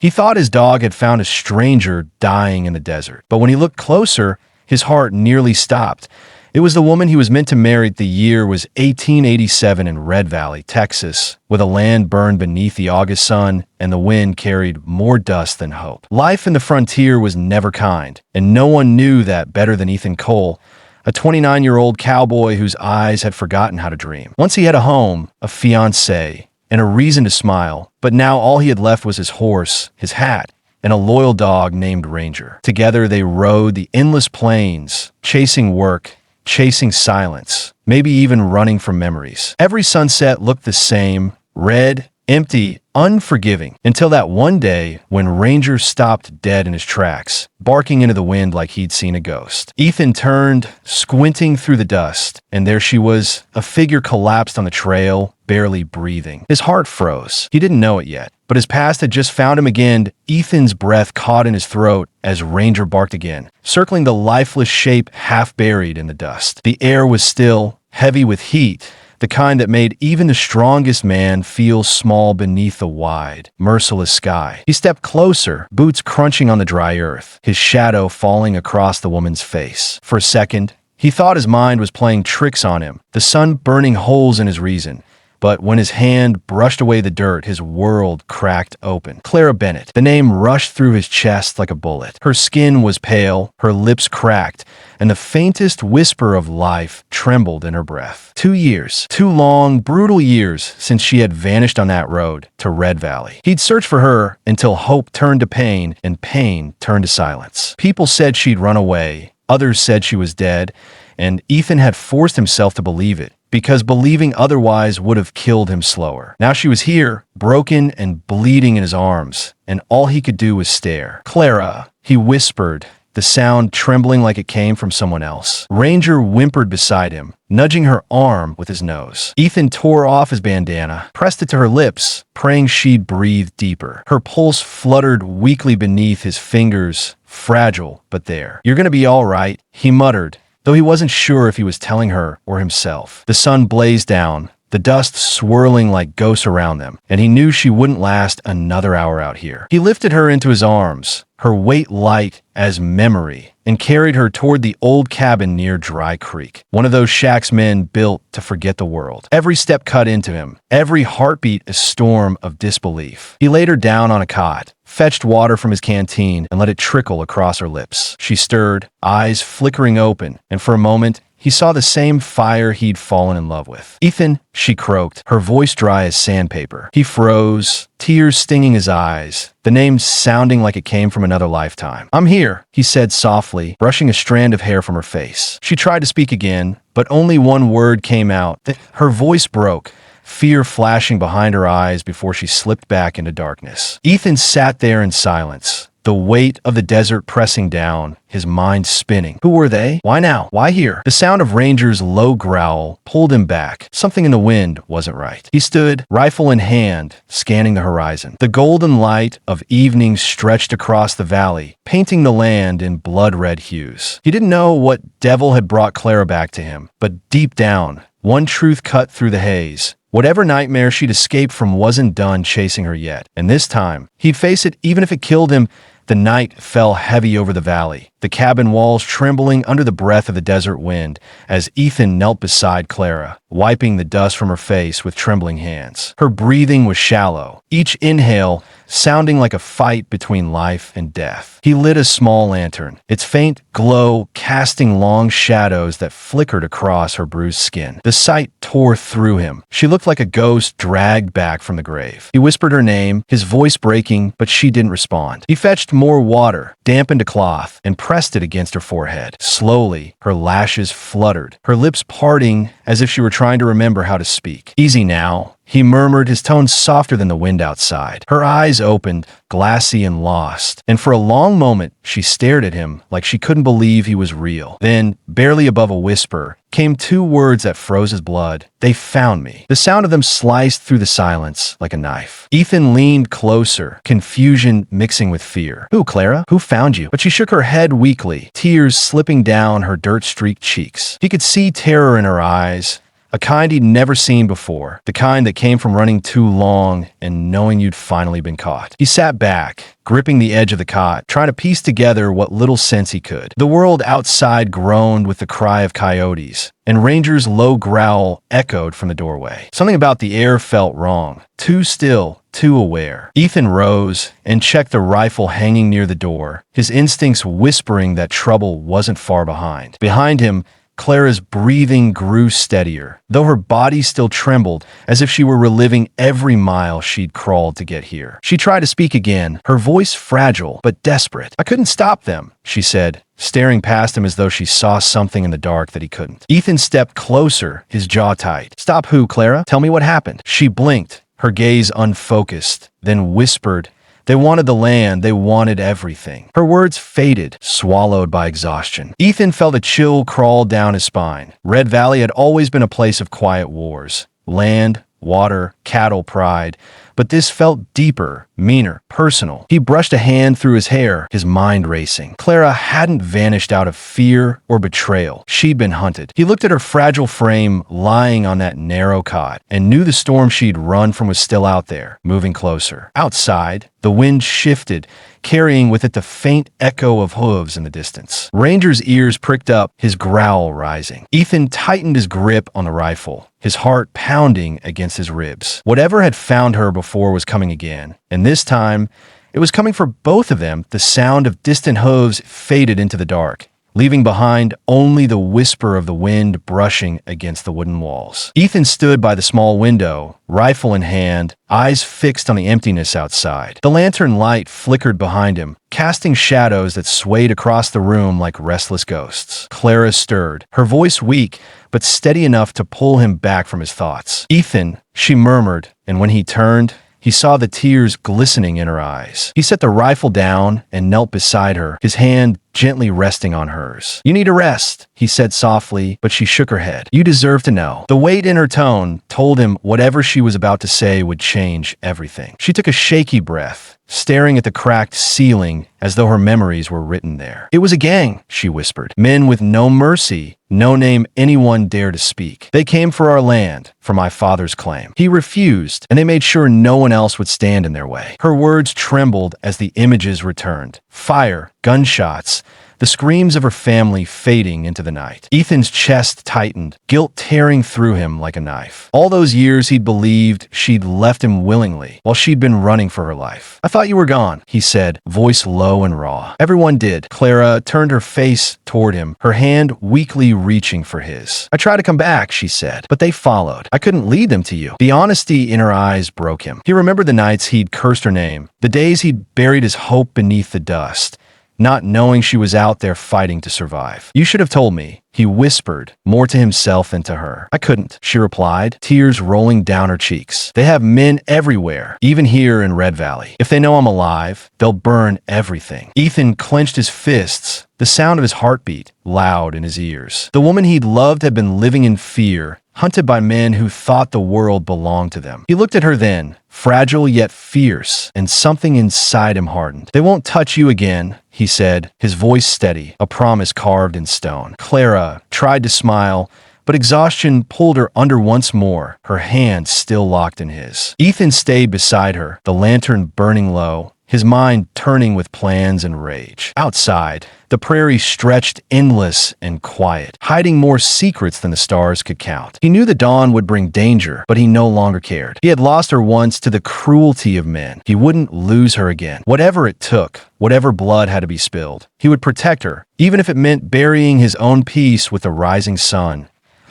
He thought his dog had found a stranger dying in the desert. But when he looked closer, his heart nearly stopped. It was the woman he was meant to marry. The year was 1887 in Red Valley, Texas, where the land burned beneath the August sun and the wind carried more dust than hope. Life in the frontier was never kind, and no one knew that better than Ethan Cole, a 29-year-old cowboy whose eyes had forgotten how to dream. Once he had a home, a fiancée, and a reason to smile, but now all he had left was his horse, his hat, and a loyal dog named Ranger. Together they rode the endless plains, chasing work, chasing silence, maybe even running from memories. Every sunset looked the same, red, empty, unforgiving, until that one day when Ranger stopped dead in his tracks, barking into the wind like he'd seen a ghost. Ethan turned, squinting through the dust, and there she was, a figure collapsed on the trail, barely breathing. His heart froze. He didn't know it yet, but his past had just found him again. Ethan's breath caught in his throat as Ranger barked again, circling the lifeless shape half buried in the dust. The air was still, heavy with heat, the kind that made even the strongest man feel small beneath the wide, merciless sky. He stepped closer, boots crunching on the dry earth, his shadow falling across the woman's face. For a second, he thought his mind was playing tricks on him, the sun burning holes in his reason. But when his hand brushed away the dirt, his world cracked open. Clara Bennett. The name rushed through his chest like a bullet. Her skin was pale, her lips cracked, and the faintest whisper of life trembled in her breath. 2 years, 2 long, brutal years since she had vanished on that road to Red Valley. He'd searched for her until hope turned to pain and pain turned to silence. People said she'd run away. Others said she was dead, and Ethan had forced himself to believe it, because believing otherwise would have killed him slower. Now she was here, broken and bleeding in his arms, and all he could do was stare. "Clara," he whispered, the sound trembling like it came from someone else. Ranger whimpered beside him, nudging her arm with his nose. Ethan tore off his bandana, pressed it to her lips, praying she'd breathe deeper. Her pulse fluttered weakly beneath his fingers, fragile but there. "You're gonna be all right," he muttered, though he wasn't sure if he was telling her or himself. The sun blazed down, the dust swirling like ghosts around them, and he knew she wouldn't last another hour out here. He lifted her into his arms, her weight light as memory, and carried her toward the old cabin near Dry Creek, one of those shacks men built to forget the world. Every step cut into him, every heartbeat a storm of disbelief. He laid her down on a cot, fetched water from his canteen, and let it trickle across her lips. She stirred, eyes flickering open, and for a moment, he saw the same fire he'd fallen in love with. "Ethan," she croaked, her voice dry as sandpaper. He froze, tears stinging his eyes, the name sounding like it came from another lifetime. "I'm here," he said softly, brushing a strand of hair from her face. She tried to speak again, but only one word came out. Her voice broke, fear flashing behind her eyes before she slipped back into darkness. Ethan sat there in silence, the weight of the desert pressing down, his mind spinning. Who were they? Why now? Why here? The sound of Ranger's low growl pulled him back. Something in the wind wasn't right. He stood, rifle in hand, scanning the horizon. The golden light of evening stretched across the valley, painting the land in blood-red hues. He didn't know what devil had brought Clara back to him, but deep down, one truth cut through the haze. Whatever nightmare she'd escaped from wasn't done chasing her yet, and this time, he'd face it even if it killed him. The night fell heavy over the valley, the cabin walls trembling under the breath of the desert wind as Ethan knelt beside Clara, wiping the dust from her face with trembling hands. Her breathing was shallow, each inhale sounding like a fight between life and death. He lit a small lantern, its faint glow casting long shadows that flickered across her bruised skin. The sight tore through him. She looked like a ghost dragged back from the grave. He whispered her name, his voice breaking, but she didn't respond. He fetched more water, dampened a cloth, and pressed it against her forehead. Slowly, her lashes fluttered, her lips parting as if she were trying to remember how to speak. "Easy now," he murmured, his tone softer than the wind outside. Her eyes opened, glassy and lost, and for a long moment she stared at him like she couldn't believe he was real. Then, barely above a whisper, came 2 words that froze his blood. "They found me." The sound of them sliced through the silence like a knife. Ethan leaned closer, confusion mixing with fear. "Who, Clara? Who found you?" But she shook her head weakly, tears slipping down her dirt-streaked cheeks. He could see terror in her eyes, a kind he'd never seen before, the kind that came from running too long and knowing you'd finally been caught. He sat back, gripping the edge of the cot, trying to piece together what little sense he could. The world outside groaned with the cry of coyotes, and Ranger's low growl echoed from the doorway. Something about the air felt wrong, too still, too aware. Ethan rose and checked the rifle hanging near the door, his instincts whispering that trouble wasn't far behind. Behind him, Clara's breathing grew steadier, though her body still trembled as if she were reliving every mile she'd crawled to get here. She tried to speak again, her voice fragile but desperate. "I couldn't stop them," she said, staring past him as though she saw something in the dark that he couldn't. Ethan stepped closer, his jaw tight. "Stop who, Clara? Tell me what happened." She blinked, her gaze unfocused, then whispered, "They wanted the land, they wanted everything." Her words faded, swallowed by exhaustion. Ethan felt a chill crawl down his spine. Red Valley had always been a place of quiet wars. Land, water, cattle, pride. But this felt deeper, meaner, personal. He brushed a hand through his hair, his mind racing. Clara hadn't vanished out of fear or betrayal. She'd been hunted. He looked at her fragile frame lying on that narrow cot and knew the storm she'd run from was still out there, moving closer. Outside, the wind shifted, carrying with it the faint echo of hooves in the distance. Ranger's ears pricked up, his growl rising. Ethan tightened his grip on the rifle, his heart pounding against his ribs. Whatever had found her before was coming again, and this time, it was coming for both of them. The sound of distant hooves faded into the dark, leaving behind only the whisper of the wind brushing against the wooden walls. Ethan stood by the small window, rifle in hand, eyes fixed on the emptiness outside. The lantern light flickered behind him, casting shadows that swayed across the room like restless ghosts. Clara stirred, her voice weak, but steady enough to pull him back from his thoughts. "Ethan," she murmured, and when he turned, he saw the tears glistening in her eyes. He set the rifle down and knelt beside her, his hand gently resting on hers. "You need a rest," he said softly, but she shook her head. "You deserve to know." The weight in her tone told him whatever she was about to say would change everything. She took a shaky breath, staring at the cracked ceiling as though her memories were written there. "It was a gang," she whispered. "Men with no mercy, no name anyone dared to speak. They came for our land, for my father's claim. He refused, and they made sure no one else would stand in their way." Her words trembled as the images returned. Fire, gunshots, the screams of her family fading into the night. Ethan's chest tightened, guilt tearing through him like a knife. All those years he'd believed she'd left him willingly, while she'd been running for her life. "I thought you were gone," he said, voice low and raw. "Everyone did." Clara turned her face toward him, her hand weakly reaching for his. "I tried to come back," she said, "but they followed. I couldn't lead them to you." The honesty in her eyes broke him. He remembered the nights he'd cursed her name, the days he'd buried his hope beneath the dust, not knowing she was out there fighting to survive. "You should have told me," he whispered, more to himself than to her. "I couldn't," she replied, tears rolling down her cheeks. "They have men everywhere, even here in Red Valley. If they know I'm alive, they'll burn everything." Ethan clenched his fists, the sound of his heartbeat loud in his ears. The woman he'd loved had been living in fear, hunted by men who thought the world belonged to them. He looked at her then, fragile yet fierce, and something inside him hardened. "They won't touch you again," he said, his voice steady, a promise carved in stone. Clara tried to smile, but exhaustion pulled her under once more, her hand still locked in his. Ethan stayed beside her, the lantern burning low, his mind turning with plans and rage. Outside, the prairie stretched endless and quiet, hiding more secrets than the stars could count. He knew the dawn would bring danger, but he no longer cared. He had lost her once to the cruelty of men. He wouldn't lose her again. Whatever it took, whatever blood had to be spilled, he would protect her, even if it meant burying his own peace with the rising sun.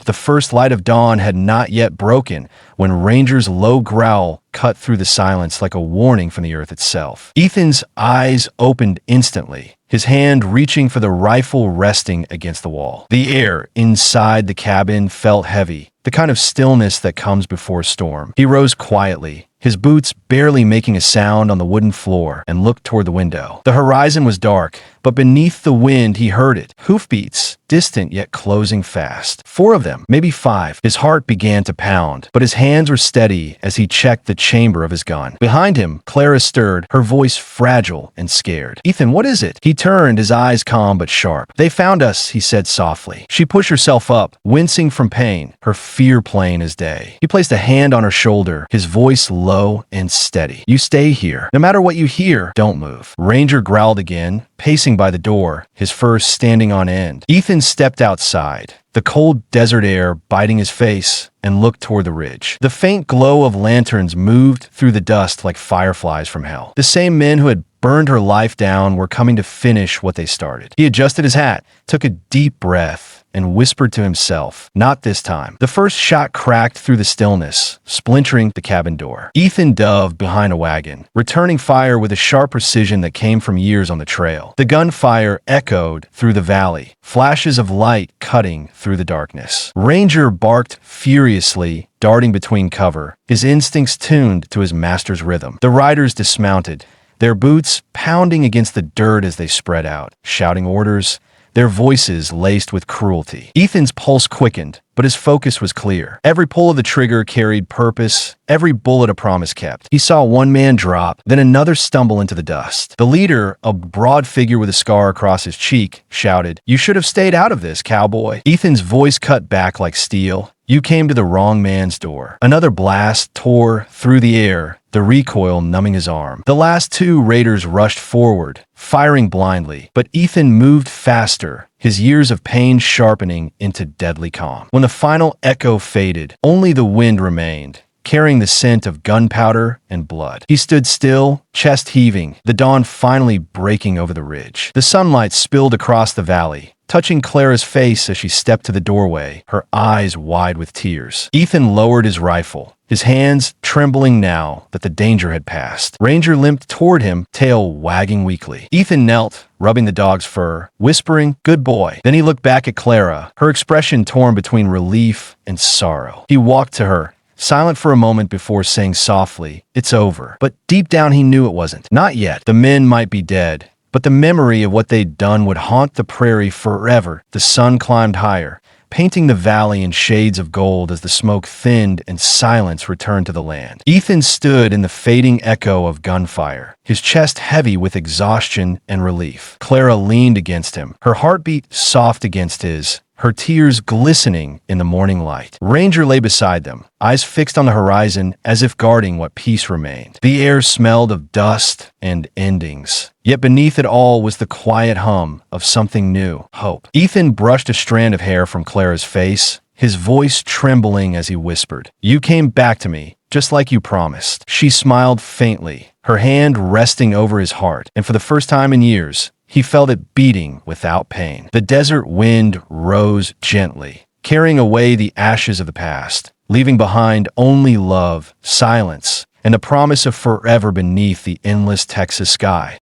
The first light of dawn had not yet broken when Ranger's low growl cut through the silence like a warning from the earth itself. Ethan's eyes opened instantly, his hand reaching for the rifle resting against the wall. The air inside the cabin felt heavy, the kind of stillness that comes before a storm. He rose quietly, his boots barely making a sound on the wooden floor, and looked toward the window. The horizon was dark, but beneath the wind he heard it. Hoofbeats, distant yet closing fast. 4 of them, maybe 5. His heart began to pound, but his hands were steady as he checked the chamber of his gun. Behind him, Clara stirred, her voice fragile and scared. "Ethan, what is it?" He turned, his eyes calm but sharp. "They found us," he said softly. She pushed herself up, wincing from pain, her fear plain as day. He placed a hand on her shoulder, his voice low and steady. "You stay here. No matter what you hear, don't move." Ranger growled again, pacing by the door, his fur standing on end. Ethan stepped outside, the cold desert air biting his face, and looked toward the ridge. The faint glow of lanterns moved through the dust like fireflies from hell. The same men who had burned her life down were coming to finish what they started. He adjusted his hat, took a deep breath, and whispered to himself, "Not this time." The first shot cracked through the stillness, splintering the cabin door. Ethan dove behind a wagon, returning fire with a sharp precision that came from years on the trail. The gunfire echoed through the valley, flashes of light cutting through the darkness. Ranger barked furiously, darting between cover, his instincts tuned to his master's rhythm. The riders dismounted, their boots pounding against the dirt as they spread out, shouting orders, their voices laced with cruelty. Ethan's pulse quickened, but his focus was clear. Every pull of the trigger carried purpose, every bullet a promise kept. He saw one man drop, then another stumble into the dust. The leader, a broad figure with a scar across his cheek, shouted, "You should have stayed out of this, cowboy." Ethan's voice cut back like steel. "You came to the wrong man's door." Another blast tore through the air, the recoil numbing his arm. The last 2 raiders rushed forward, firing blindly, but Ethan moved faster, his years of pain sharpening into deadly calm. When the final echo faded, only the wind remained, carrying the scent of gunpowder and blood. He stood still, chest heaving, the dawn finally breaking over the ridge. The sunlight spilled across the valley, touching Clara's face as she stepped to the doorway, her eyes wide with tears. Ethan lowered his rifle, his hands trembling now that the danger had passed. Ranger limped toward him, tail wagging weakly. Ethan knelt, rubbing the dog's fur, whispering, "Good boy." Then he looked back at Clara, her expression torn between relief and sorrow. He walked to her, silent for a moment before saying softly, "It's over." But deep down he knew it wasn't. Not yet. The men might be dead, but the memory of what they'd done would haunt the prairie forever. The sun climbed higher, painting the valley in shades of gold as the smoke thinned and silence returned to the land. Ethan stood in the fading echo of gunfire, his chest heavy with exhaustion and relief. Clara leaned against him, her heartbeat soft against his, her tears glistening in the morning light. Ranger lay beside them, eyes fixed on the horizon as if guarding what peace remained. The air smelled of dust and endings. Yet beneath it all was the quiet hum of something new, hope. Ethan brushed a strand of hair from Clara's face, his voice trembling as he whispered, "You came back to me, just like you promised." She smiled faintly, her hand resting over his heart, and for the first time in years, he felt it beating without pain. The desert wind rose gently, carrying away the ashes of the past, leaving behind only love, silence, and the promise of forever beneath the endless Texas sky.